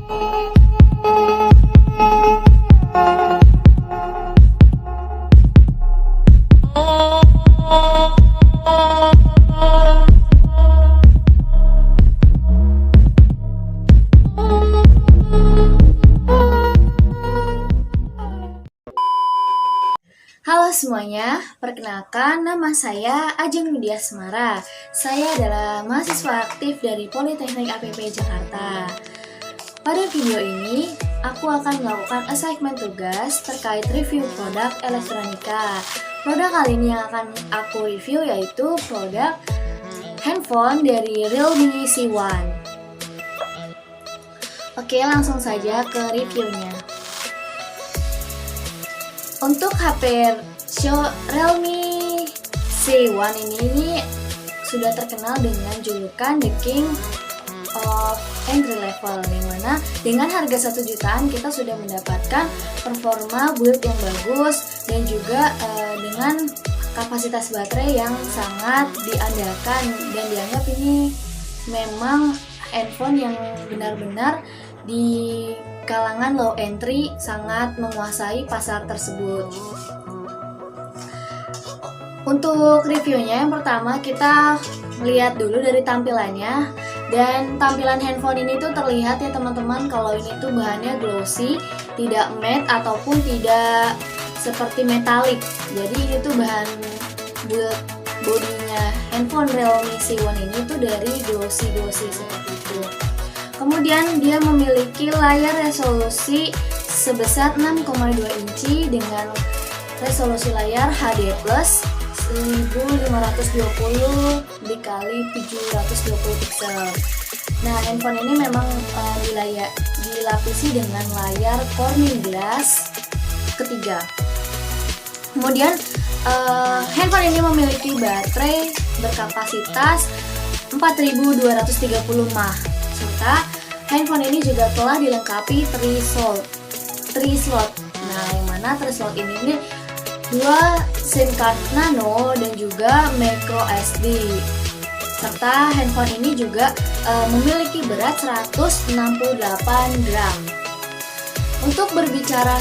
Halo semuanya, perkenalkan nama saya Ajeng Widya Semara. Saya adalah mahasiswa aktif dari Politeknik APP Jakarta. Pada video ini, aku akan melakukan assignment tugas terkait review produk elektronika. Produk kali ini yang akan aku review yaitu produk handphone dari Realme C1. Oke, langsung saja ke reviewnya. Untuk HP Realme C1 ini sudah terkenal dengan julukan The King of Entry Level, dimana dengan harga 1 jutaan kita sudah mendapatkan performa build yang bagus dan juga dengan kapasitas baterai yang sangat diandalkan, dan dianggap ini memang handphone yang benar-benar di kalangan low entry sangat menguasai pasar tersebut. Untuk reviewnya, yang pertama kita lihat dulu dari tampilannya. Dan tampilan handphone ini tuh terlihat ya teman-teman, kalau ini tuh bahannya glossy, tidak matte ataupun tidak seperti metalik. Jadi ini tuh bahan build bodinya handphone Realme C1 ini tuh dari glossy seperti itu. Kemudian dia memiliki layar resolusi sebesar 6,2 inci dengan resolusi layar HD plus 1520 dikali 720 pixel. Nah, handphone ini memang dilapisi dengan layar Corning Glass ketiga. Kemudian handphone ini memiliki baterai berkapasitas 4230 mAh. Serta handphone ini juga telah dilengkapi 3 slot. Nah, yang mana 3 slot ini 2 SIM card nano dan juga micro SD. Serta handphone ini juga memiliki berat 168 gram. Untuk berbicara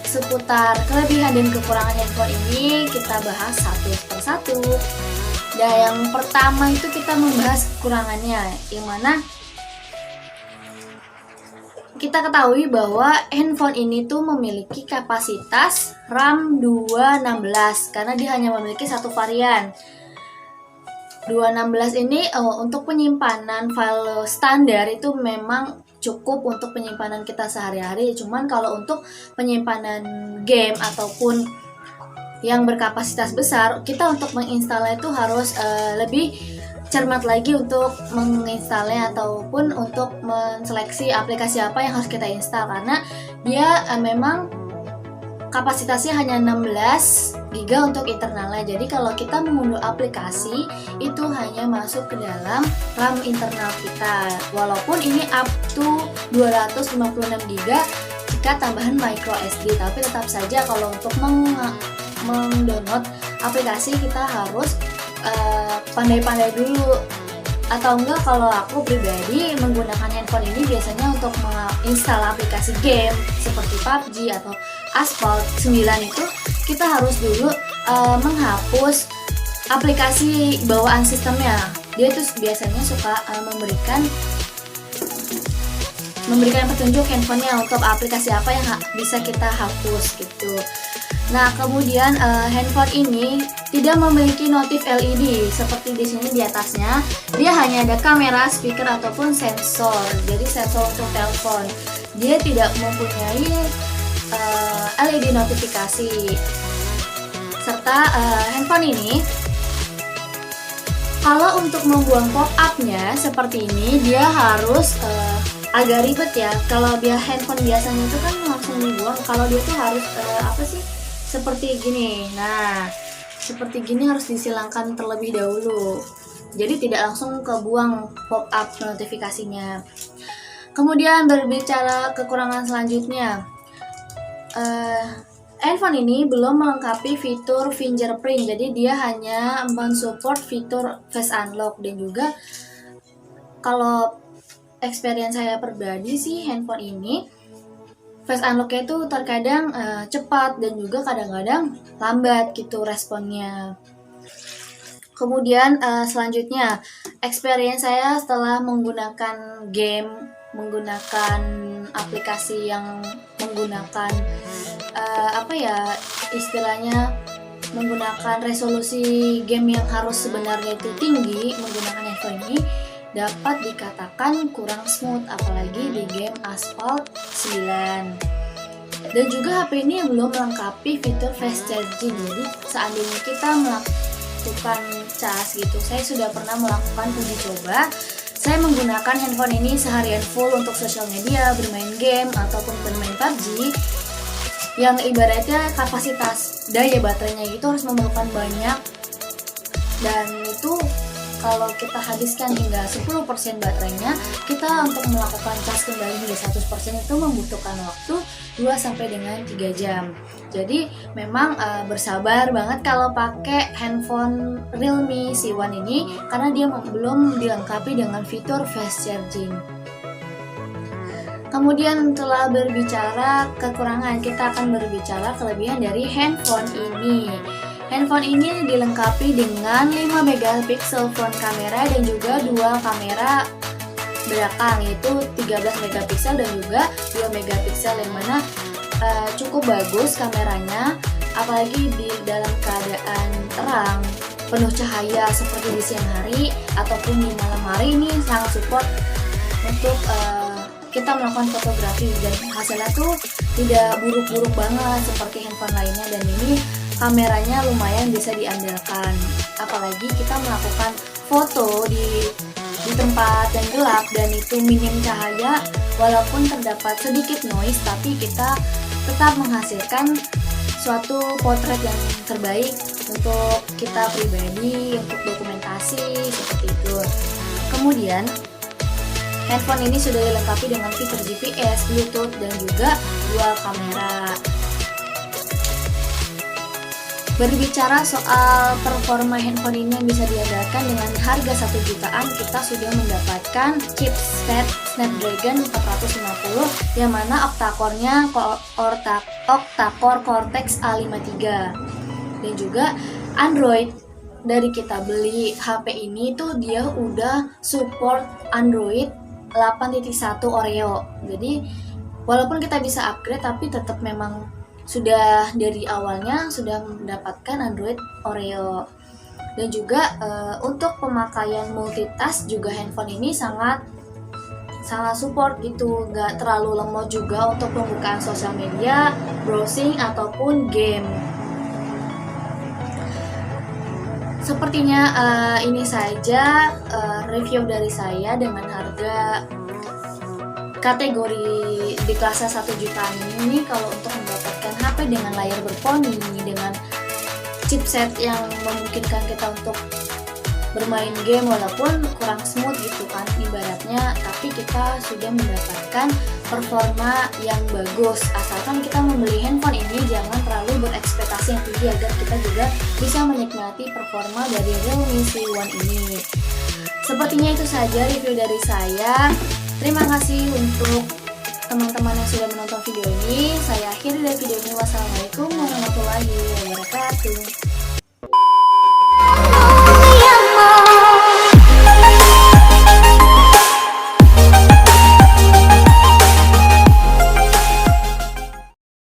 seputar kelebihan dan kekurangan handphone ini, kita bahas satu persatu. Dan yang pertama itu kita membahas kekurangannya, yang mana kita ketahui bahwa handphone ini tuh memiliki kapasitas RAM 216 karena dia hanya memiliki satu varian. 216 ini untuk penyimpanan file standar itu memang cukup untuk penyimpanan kita sehari-hari. Cuman kalau untuk penyimpanan game ataupun yang berkapasitas besar, kita untuk menginstalnya itu harus lebih cermat lagi untuk menginstalnya ataupun untuk menseleksi aplikasi apa yang harus kita install, karena dia memang kapasitasnya hanya 16 GB untuk internalnya. Jadi kalau kita mengunduh aplikasi itu hanya masuk ke dalam RAM internal kita, walaupun ini up to 256 GB jika tambahan micro SD. Tapi tetap saja kalau untuk mendownload aplikasi kita harus pandai-pandai dulu, atau enggak kalau aku pribadi menggunakan handphone ini biasanya untuk menginstal aplikasi game seperti PUBG atau Asphalt 9 itu kita harus dulu menghapus aplikasi bawaan sistemnya. Dia tuh biasanya suka memberikan petunjuk handphonenya untuk aplikasi apa yang bisa kita hapus gitu. Nah, kemudian handphone ini tidak memiliki notif LED seperti di sini di atasnya. Dia hanya ada kamera, speaker ataupun sensor. Jadi sensor untuk telepon. Dia tidak mempunyai LED notifikasi. Serta handphone ini kalau untuk membuang pop-up-nya seperti ini, dia harus agak ribet ya. Kalau dia handphone biasanya itu kan langsung dibuang. Kalau dia tuh harus seperti gini. Nah, seperti gini harus disilangkan terlebih dahulu. Jadi tidak langsung kebuang pop-up notifikasinya. Kemudian berbicara kekurangan selanjutnya, handphone ini belum melengkapi fitur fingerprint. Jadi dia hanya mensupport fitur face unlock, dan juga kalau experience saya pribadi sih, handphone ini face unlock-nya itu terkadang cepat dan juga kadang-kadang lambat gitu responnya. Kemudian selanjutnya experience saya setelah menggunakan game, menggunakan aplikasi yang menggunakan istilahnya menggunakan resolusi game yang harus sebenarnya itu tinggi, menggunakan handphone ini dapat dikatakan kurang smooth, apalagi di game Asphalt 9. Dan juga HP ini belum melengkapi fitur fast charging. Jadi seandainya kita melakukan cas gitu, saya sudah pernah melakukan uji coba. Saya menggunakan handphone ini seharian full untuk sosial media, bermain game ataupun bermain PUBG, yang ibaratnya kapasitas daya baterainya itu harus memerlukan banyak, dan itu kalau kita habiskan hingga 10% baterainya, kita untuk melakukan cas kembali hingga 100% itu membutuhkan waktu 2 sampai dengan 3 jam. Jadi memang bersabar banget kalau pakai handphone Realme C1 ini, karena dia belum dilengkapi dengan fitur fast charging. Kemudian setelah berbicara kekurangan, kita akan berbicara kelebihan dari handphone ini. Handphone ini dilengkapi dengan 5 megapiksel front kamera dan juga 2 kamera belakang, yaitu 13 megapiksel dan juga 2 megapiksel, yang mana cukup bagus kameranya, apalagi di dalam keadaan terang, penuh cahaya seperti di siang hari ataupun di malam hari. Ini sangat support untuk kita melakukan fotografi, dan hasilnya tuh tidak buruk-buruk banget seperti handphone lainnya, dan ini kameranya lumayan bisa diandalkan. Apalagi kita melakukan foto di tempat yang gelap dan itu minim cahaya, walaupun terdapat sedikit noise, tapi kita tetap menghasilkan suatu potret yang terbaik untuk kita pribadi, untuk dokumentasi seperti itu. Kemudian handphone ini sudah dilengkapi dengan fitur GPS, Bluetooth, dan juga dual kamera. Berbicara soal performa handphone ini yang bisa diandalkan dengan harga 1 jutaan, kita sudah mendapatkan chipset Snapdragon 450 yang mana octa-core-nya octa-core Cortex A53. Dan juga Android. Dari kita beli HP ini tuh dia udah support Android 8.1 Oreo. Jadi walaupun kita bisa upgrade, tapi tetap memang sudah dari awalnya sudah mendapatkan Android Oreo. Dan juga untuk pemakaian multitask juga handphone ini sangat support gitu, nggak terlalu lemot juga untuk pembukaan sosial media, browsing ataupun game. Sepertinya ini saja review dari saya dengan harga kategori di kelas 1 jutaan ini. Kalau untuk mendapatkan HP dengan layar berponi, dengan chipset yang memungkinkan kita untuk bermain game walaupun kurang smooth gitu kan ibaratnya, tapi kita sudah mendapatkan performa yang bagus. Asalkan kita membeli handphone ini jangan terlalu berekspektasi yang tinggi, agar kita juga bisa menikmati performa dari Realme C1 ini. Sepertinya itu saja review dari saya. Terima kasih untuk teman-teman yang sudah menonton video ini. Saya akhiri dari video ini. Wassalamualaikum warahmatullahi wabarakatuh.